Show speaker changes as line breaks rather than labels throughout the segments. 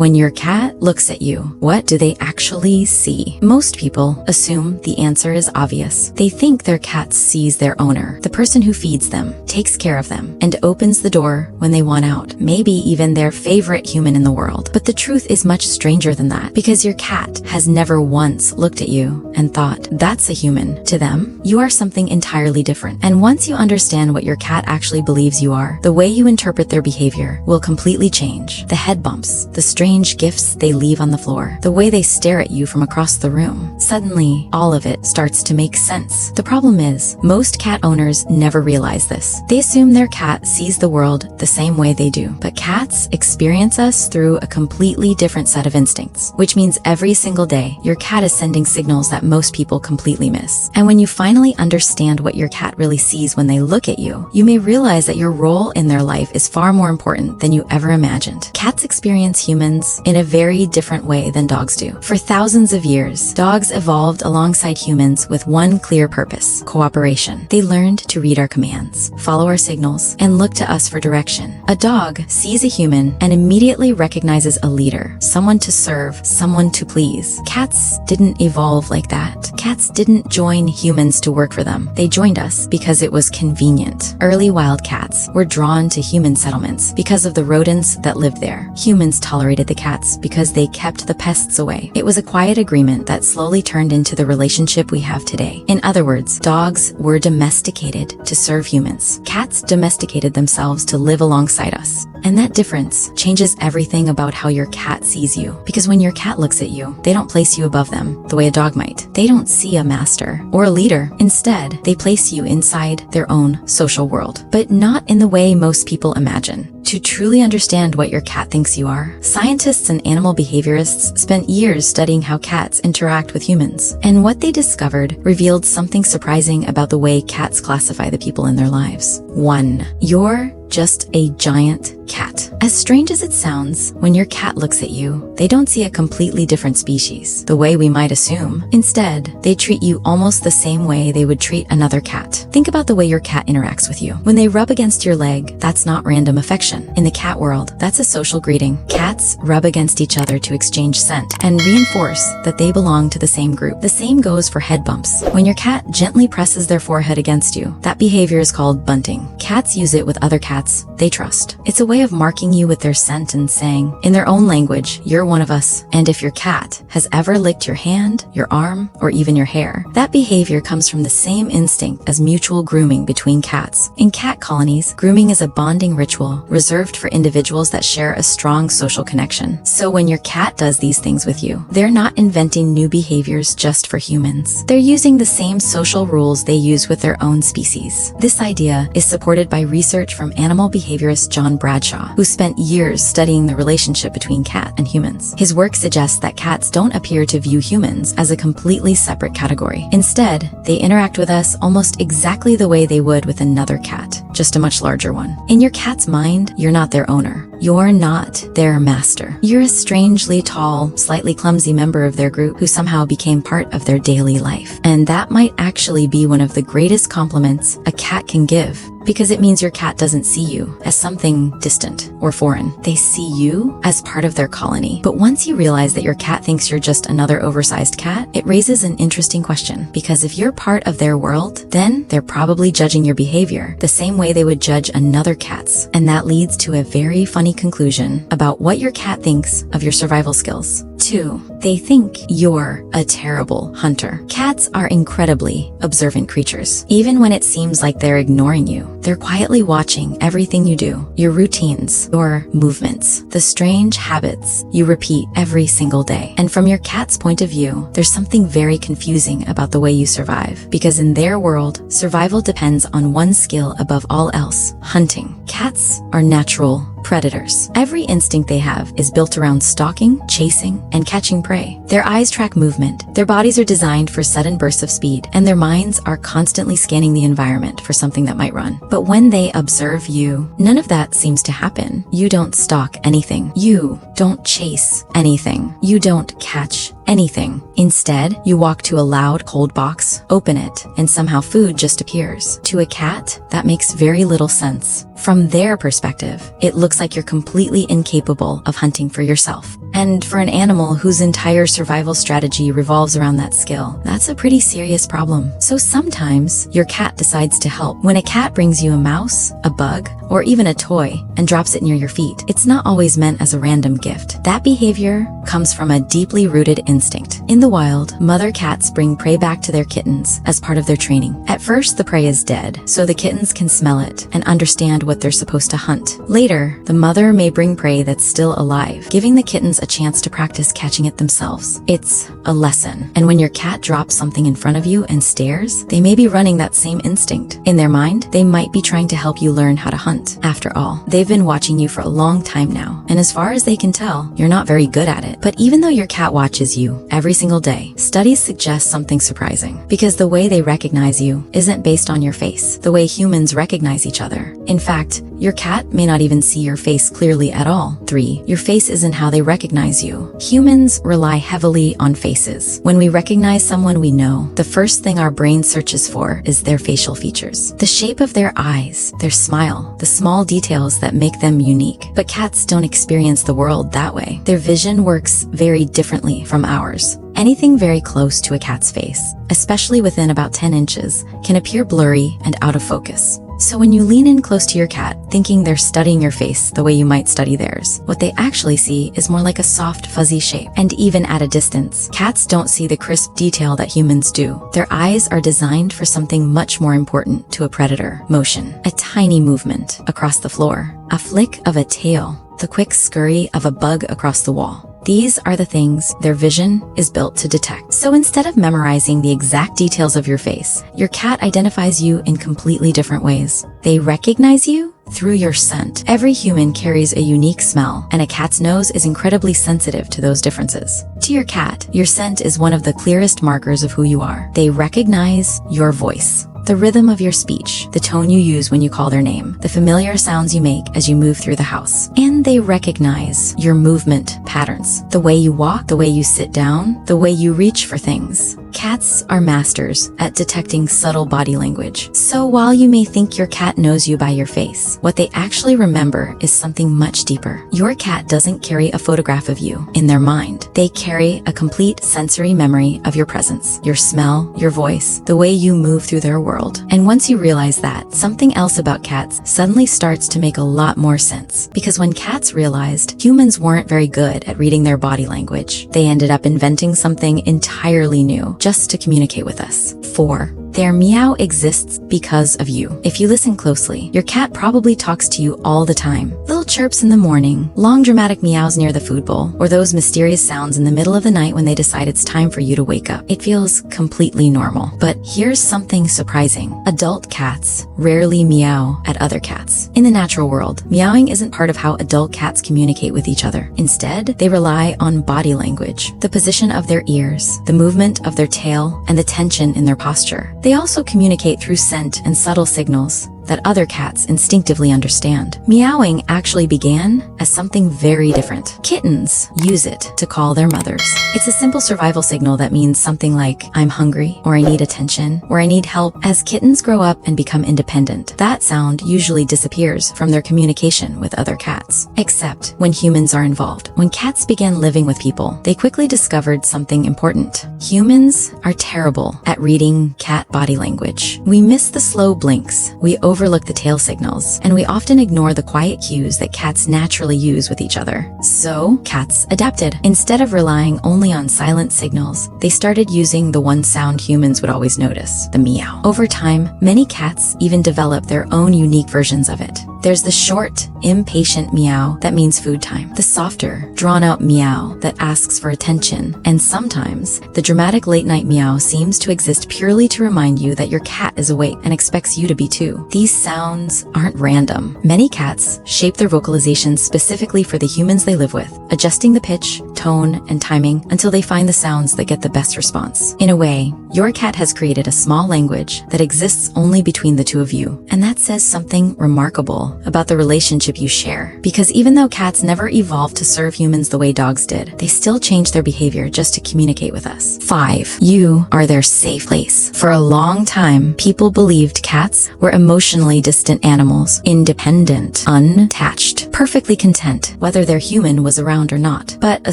When your cat looks at you, what do they actually see? Most people assume the answer is obvious. They think their cat sees their owner, the person who feeds them, takes care of them, and opens the door when they want out, maybe even their favorite human in the world. But the truth is much stranger than that, because your cat has never once looked at you and thought, that's a human. To them, you are something entirely different. And once you understand what your cat actually believes you are, the way you interpret their behavior will completely change. The head bumps, the strange gifts they leave on the floor, the way they stare at you from across the room. Suddenly, all of it starts to make sense. The problem is, most cat owners never realize this. They assume their cat sees the world the same way they do. But cats experience us through a completely different set of instincts, which means every single day, your cat is sending signals that most people completely miss. And when you finally understand what your cat really sees when they look at you, you may realize that your role in their life is far more important than you ever imagined. Cats experience humans in a very different way than dogs do. For thousands of years, dogs evolved alongside humans with one clear purpose: cooperation. They learned to read our commands, follow our signals, and look to us for direction. A dog sees a human and immediately recognizes a leader, someone to serve, someone to please. Cats didn't evolve like that. Cats didn't join humans to work for them. They joined us because it was convenient. Early wild cats were drawn to human settlements because of the rodents that lived there. Humans tolerated the cats because they kept the pests away. It was a quiet agreement that slowly turned into the relationship we have today. In other words, dogs were domesticated to serve humans. Cats domesticated themselves to live alongside us. And that difference changes everything about how your cat sees you. Because when your cat looks at you, they don't place you above them the way a dog might. They don't see a master or a leader. Instead, they place you inside their own social world. But not in the way most people imagine. To truly understand what your cat thinks you are, scientists and animal behaviorists spent years studying how cats interact with humans. And what they discovered revealed something surprising about the way cats classify the people in their lives. 1. You're just a giant cat. As strange as it sounds, when your cat looks at you, they don't see a completely different species, the way we might assume. Instead, they treat you almost the same way they would treat another cat. Think about the way your cat interacts with you. When they rub against your leg, that's not random affection. In the cat world, that's a social greeting. Cats rub against each other to exchange scent and reinforce that they belong to the same group. The same goes for head bumps. When your cat gently presses their forehead against you, that behavior is called bunting. Cats use it with other cats they trust. It's a way of marking you with their scent and saying, in their own language, you're one of us. And if your cat has ever licked your hand, your arm, or even your hair, that behavior comes from the same instinct as mutual grooming between cats. In cat colonies, grooming is a bonding ritual reserved for individuals that share a strong social connection. So when your cat does these things with you, they're not inventing new behaviors just for humans. They're using the same social rules they use with their own species. This idea is supported by research from animal behaviorist John Bradshaw, who spent years studying the relationship between cat and humans. His work suggests that cats don't appear to view humans as a completely separate category. Instead, they interact with us almost exactly the way they would with another cat, just a much larger one. In your cat's mind, you're not their owner. You're not their master. You're a strangely tall, slightly clumsy member of their group who somehow became part of their daily life. And that might actually be one of the greatest compliments a cat can give, because it means your cat doesn't see you as something distant or foreign. They see you as part of their colony. But once you realize that your cat thinks you're just another oversized cat, it raises an interesting question. Because if you're part of their world, then they're probably judging your behavior the same way they would judge another cat's. And that leads to a very funny conclusion about what your cat thinks of your survival skills. 2. They think you're a terrible hunter. Cats are incredibly observant creatures. Even when it seems like they're ignoring you, they're quietly watching everything you do, your routines, your movements, the strange habits you repeat every single day. And from your cat's point of view, there's something very confusing about the way you survive. Because in their world, survival depends on one skill above all else: hunting. Cats are natural predators. Every instinct they have is built around stalking, chasing, and catching prey. Their eyes track movement, their bodies are designed for sudden bursts of speed, and their minds are constantly scanning the environment for something that might run. But when they observe you, none of that seems to happen. You don't stalk anything. You don't chase anything. You don't catch anything. Instead, you walk to a loud, cold box, open it, and somehow food just appears. To a cat, that makes very little sense. From their perspective, it looks like you're completely incapable of hunting for yourself. And for an animal whose entire survival strategy revolves around that skill, that's a pretty serious problem. So sometimes, your cat decides to help. When a cat brings you a mouse, a bug, or even a toy and drops it near your feet, it's not always meant as a random gift. That behavior comes from a deeply rooted instinct. In the wild, mother cats bring prey back to their kittens as part of their training. At first, the prey is dead, so the kittens can smell it and understand what they're supposed to hunt. Later, the mother may bring prey that's still alive, giving the kittens a chance to practice catching it themselves. It's a lesson. And when your cat drops something in front of you and stares, they may be running that same instinct. In their mind, they might be trying to help you learn how to hunt. After all, they've been watching you for a long time now, and as far as they can tell, you're not very good at it. But even though your cat watches you every single day, studies suggest something surprising, because the way they recognize you isn't based on your face, the way humans recognize each other. In fact, your cat may not even see your face clearly at all. 3. Your face isn't how they recognize you. Humans rely heavily on faces. When we recognize someone we know, the first thing our brain searches for is their facial features. The shape of their eyes, their smile, the small details that make them unique. But cats don't experience the world that way. Their vision works very differently from ours. Anything very close to a cat's face, especially within about 10 inches, can appear blurry and out of focus. So when you lean in close to your cat, thinking they're studying your face the way you might study theirs, what they actually see is more like a soft, fuzzy shape. And even at a distance, cats don't see the crisp detail that humans do. Their eyes are designed for something much more important to a predator: motion. A tiny movement across the floor, a flick of a tail, the quick scurry of a bug across the wall. These are the things their vision is built to detect. So instead of memorizing the exact details of your face, your cat identifies you in completely different ways. They recognize you through your scent. Every human carries a unique smell, and a cat's nose is incredibly sensitive to those differences. To your cat, your scent is one of the clearest markers of who you are. They recognize your voice, the rhythm of your speech, the tone you use when you call their name, the familiar sounds you make as you move through the house. And they recognize your movement patterns, the way you walk, the way you sit down, the way you reach for things. Cats are masters at detecting subtle body language. So while you may think your cat knows you by your face, what they actually remember is something much deeper. Your cat doesn't carry a photograph of you in their mind. They carry a complete sensory memory of your presence, your smell, your voice, the way you move through their world. And once you realize that, something else about cats suddenly starts to make a lot more sense. Because when cats realized humans weren't very good at reading their body language, they ended up inventing something entirely new just to communicate with us. 4. Their meow exists because of you. If you listen closely, your cat probably talks to you all the time. Little chirps in the morning, long dramatic meows near the food bowl, or those mysterious sounds in the middle of the night when they decide it's time for you to wake up. It feels completely normal. But here's something surprising. Adult cats rarely meow at other cats. In the natural world, meowing isn't part of how adult cats communicate with each other. Instead, they rely on body language, the position of their ears, the movement of their tail, and the tension in their posture. They also communicate through scent and subtle signals that other cats instinctively understand. Meowing actually began as something very different. Kittens use it to call their mothers. It's a simple survival signal that means something like, I'm hungry, or I need attention, or I need help. As kittens grow up and become independent, that sound usually disappears from their communication with other cats. Except when humans are involved. When cats began living with people, they quickly discovered something important. Humans are terrible at reading cat body language. We miss the slow blinks, we overlook the tail signals, and we often ignore the quiet cues that cats naturally use with each other. So, cats adapted. Instead of relying only on silent signals, they started using the one sound humans would always notice, the meow. Over time, many cats even developed their own unique versions of it. There's the short, impatient meow that means food time, the softer, drawn-out meow that asks for attention, and sometimes, the dramatic late-night meow seems to exist purely to remind you that your cat is awake and expects you to be too. These sounds aren't random. Many cats shape their vocalizations specifically for the humans they live with, adjusting the pitch, tone, and timing until they find the sounds that get the best response. In a way, Your cat has created a small language that exists only between the two of you. And that says something remarkable about the relationship you share. Because even though cats never evolved to serve humans the way dogs did, they still change their behavior just to communicate with us. 5. You are their safe place. For a long time, people believed cats were emotionally distant animals, independent, unattached, perfectly content, whether their human was around or not. But a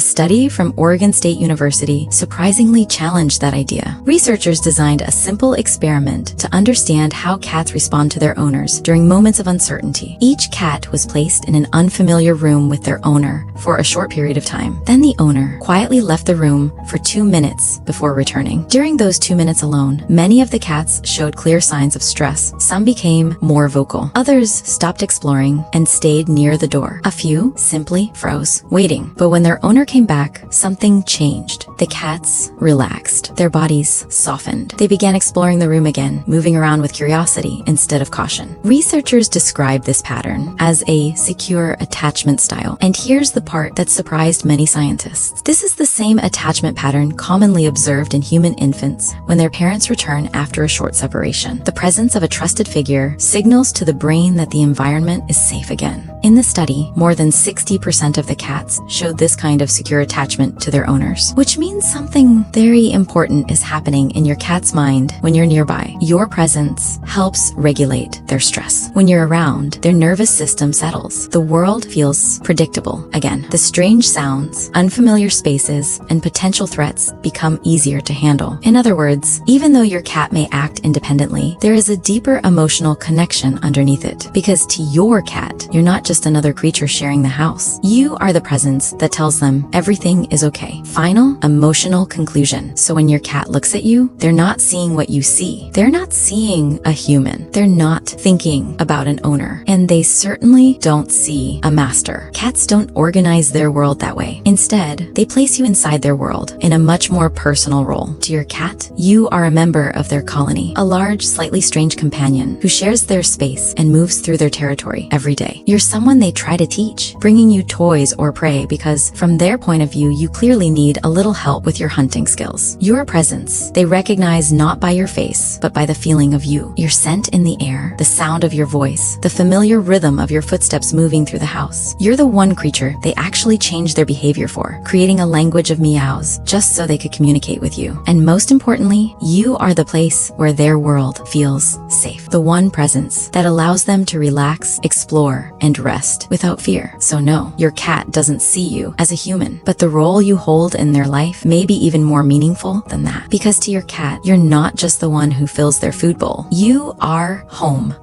study from Oregon State University surprisingly challenged that idea. Researchers designed a simple experiment to understand how cats respond to their owners during moments of uncertainty. Each cat was placed in an unfamiliar room with their owner for a short period of time. Then the owner quietly left the room for 2 minutes before returning. During those 2 minutes alone, many of the cats showed clear signs of stress. Some became more vocal. Others stopped exploring and stayed near the door. A few simply froze, waiting. But when their owner came back, something changed. The cats relaxed. Their bodies softened. They began exploring the room again, moving around with curiosity instead of caution. Researchers describe this pattern as a secure attachment style. And here's the part that surprised many scientists. This is the same attachment pattern commonly observed in human infants when their parents return after a short separation. The presence of a trusted figure signals to the brain that the environment is safe again. In the study, more than 60% of the cats showed this kind of secure attachment to their owners, which means something very important is happening in your cat's mind when you're nearby. Your presence helps regulate their stress. When you're around, their nervous system settles. The world feels predictable again. The strange sounds, unfamiliar spaces, and potential threats become easier to handle. In other words, even though your cat may act independently, there is a deeper emotional connection underneath it. Because to your cat, you're not just another creature sharing the house. You are the presence that tells them everything is okay. Final emotional conclusion. So when your cat looks at you, they're not seeing what you see. They're not seeing a human. They're not thinking about an owner. And they certainly don't see a master. Cats don't organize their world that way. Instead, they place you inside their world in a much more personal role. To your cat, you are a member of their colony, a large, slightly strange companion who shares their space and moves through their territory every day. You're someone they try to teach, bringing you toys or prey because from their point of view, you clearly need a little help with your hunting skills. Your presence, they recognize not by your face, but by the feeling of you. Your scent in the air, the sound of your voice, the familiar rhythm of your footsteps moving through the house. You're the one creature they actually change their behavior for, creating a language of meows just so they could communicate with you. And most importantly, you are the place where their world feels safe. The one presence that allows them to relax, explore, and rest without fear. So no, your cat doesn't see you as a human, but the role you hold in their life may be even more meaningful than that. Because to your cat, you're not just the one who fills their food bowl. You are home.